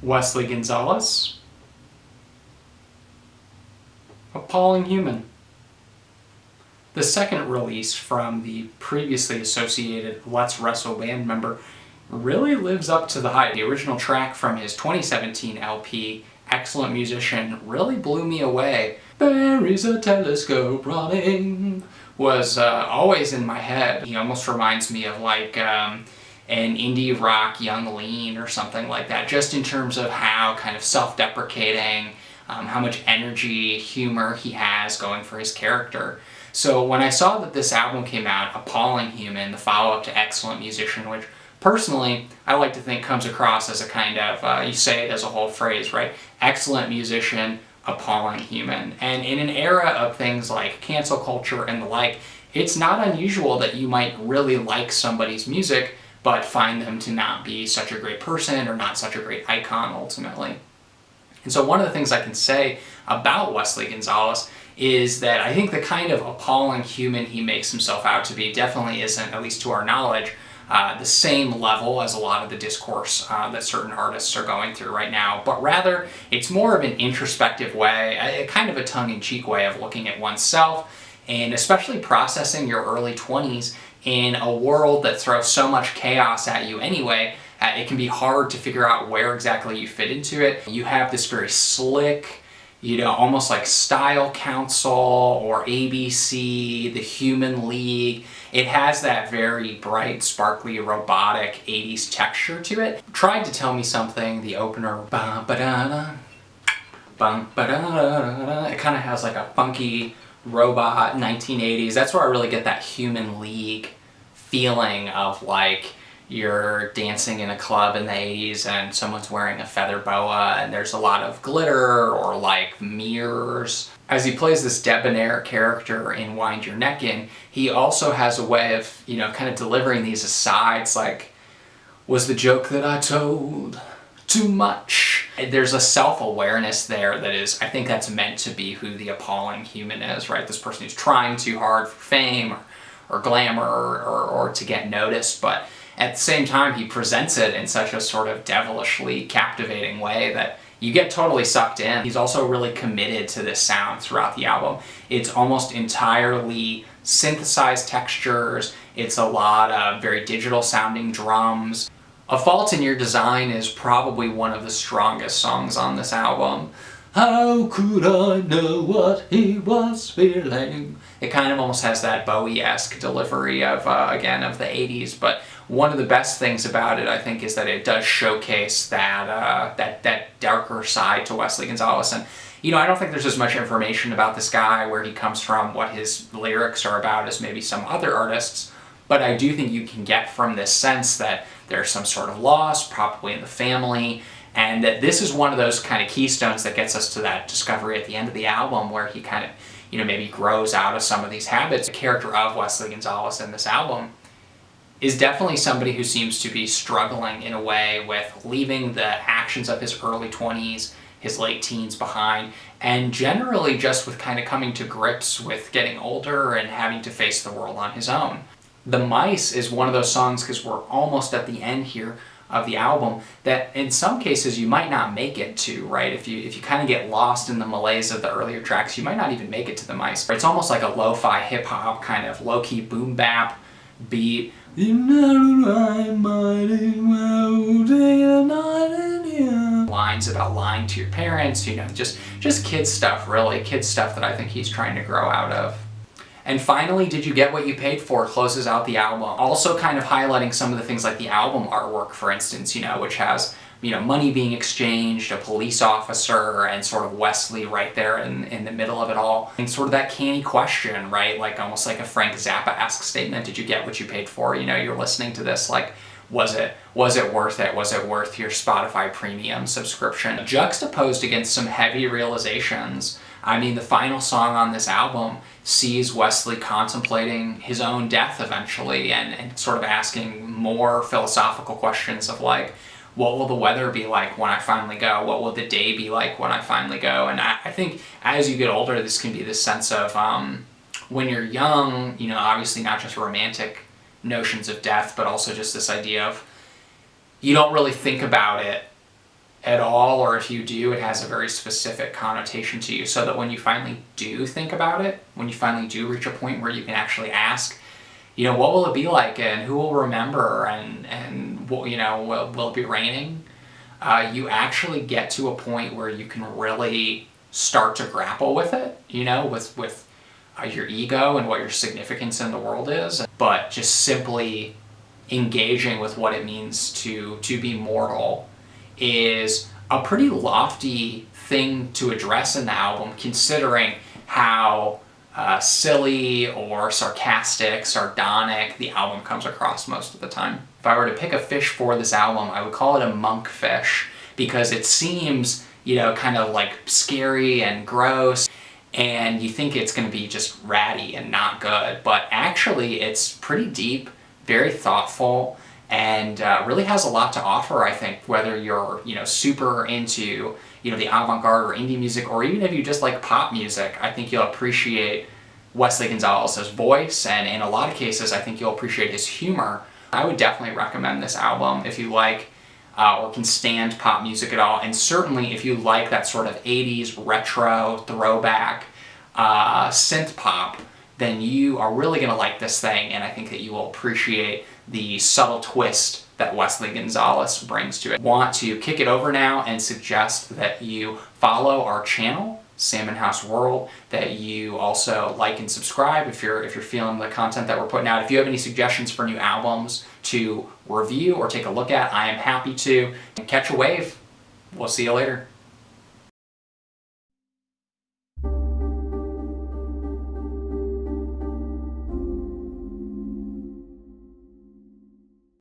Wesley Gonzalez, Appalling Human. The second release from the previously associated Let's Wrestle band member really lives up to the hype. The original track from his 2017 LP, Excellent Musician, really blew me away. There is a telescope running was always in my head. He almost reminds me of like an indie rock Young Lean or something like that, just in terms of how kind of self-deprecating, how much energy, humor he has going for his character. So when I saw that this album came out, Appalling Human, the follow-up to Excellent Musician, which personally I like to think comes across as a kind of, you say it as a whole phrase, right? Excellent musician, appalling human. And in an era of things like cancel culture and the like, it's not unusual that you might really like somebody's music, but find them to not be such a great person or not such a great icon ultimately. And so one of the things I can say about Wesley Gonzalez is that I think the kind of appalling human he makes himself out to be definitely isn't, at least to our knowledge, the same level as a lot of the discourse that certain artists are going through right now, but rather it's more of an introspective way, a kind of a tongue-in-cheek way of looking at oneself, and especially processing your early 20s in a world that throws so much chaos at you anyway. It can be hard to figure out where exactly you fit into it. You have this very slick, almost like Style Council or ABC, the Human League. It has that very bright, sparkly, robotic 80s texture to it. Tried to Tell Me Something, the opener, ba-ba-da-da, ba-ba-da-da-da. It kind of has like a funky robot 1980s. That's where I really get that Human League feeling of like you're dancing in a club in the 80s and someone's wearing a feather boa and there's a lot of glitter or like mirrors. As he plays this debonair character in Wind Your Neck In, he also has a way of, kind of delivering these asides like, was the joke that I told too much? There's a self-awareness there that is, I think that's meant to be who the appalling human is, right? This person who's trying too hard for fame or glamour or to get noticed, but at the same time, he presents it in such a sort of devilishly captivating way that you get totally sucked in. He's also really committed to this sound throughout the album. It's almost entirely synthesized textures. It's a lot of very digital sounding drums. A Fault in Your Design is probably one of the strongest songs on this album. How could I know what he was feeling? It kind of almost has that Bowie-esque delivery of, again, of the 80s, but one of the best things about it, I think, is that it does showcase that darker side to Wesley Gonzalez. And, I don't think there's as much information about this guy, where he comes from, what his lyrics are about, as maybe some other artists, but I do think you can get from this sense that there's some sort of loss, probably in the family, and that this is one of those kind of keystones that gets us to that discovery at the end of the album where he kind of, maybe grows out of some of these habits. The character of Wesley Gonzalez in this album is definitely somebody who seems to be struggling in a way with leaving the actions of his early 20s, his late teens behind, and generally just with kind of coming to grips with getting older and having to face the world on his own. The Mice is one of those songs, because we're almost at the end here of the album, that in some cases you might not make it to, right? If you kind of get lost in the malaise of the earlier tracks, you might not even make it to The Mice. It's almost like a lo-fi hip-hop kind of low-key boom-bap beat. Lines about lying to your parents, just kid stuff, really. Kid stuff that I think he's trying to grow out of. And finally, Did You Get What You Paid For closes out the album. Also kind of highlighting some of the things like the album artwork, for instance, which has, money being exchanged, a police officer, and sort of Wesley right there in the middle of it all. And sort of that canny question, right? Like almost like a Frank Zappa-esque statement. Did you get what you paid for? You're listening to this like, was it worth it? Was it worth your Spotify premium subscription? Juxtaposed against some heavy realizations. I mean, the final song on this album sees Wesley contemplating his own death eventually and sort of asking more philosophical questions of like, what will the weather be like when I finally go? What will the day be like when I finally go? And I think as you get older, this can be this sense of, when you're young, obviously not just romantic notions of death, but also just this idea of you don't really think about it at all, or if you do, it has a very specific connotation to you, so that when you finally do think about it, when you finally do reach a point where you can actually ask, what will it be like, and who will remember, and will it be raining? You actually get to a point where you can really start to grapple with it, with your ego and what your significance in the world is, but just simply engaging with what it means to be mortal is a pretty lofty thing to address in the album, considering how silly or sarcastic, sardonic the album comes across most of the time. If I were to pick a fish for this album, I would call it a monkfish, because it seems, kind of like scary and gross, and you think it's going to be just ratty and not good, but actually it's pretty deep, very thoughtful, and really has a lot to offer, I think, whether you're, super into, the avant-garde or indie music, or even if you just like pop music. I think you'll appreciate Wesley Gonzalez's voice, and in a lot of cases, I think you'll appreciate his humor. I would definitely recommend this album if you like or can stand pop music at all, and certainly if you like that sort of 80s retro throwback synth pop, then you are really going to like this thing, and I think that you will appreciate the subtle twist that Wesley Gonzalez brings to it. Want to kick it over now and suggest that you follow our channel, SalmonHouse World, that you also like and subscribe if you're feeling the content that we're putting out. If you have any suggestions for new albums to review or take a look at, I am happy to. Catch a wave. We'll see you later.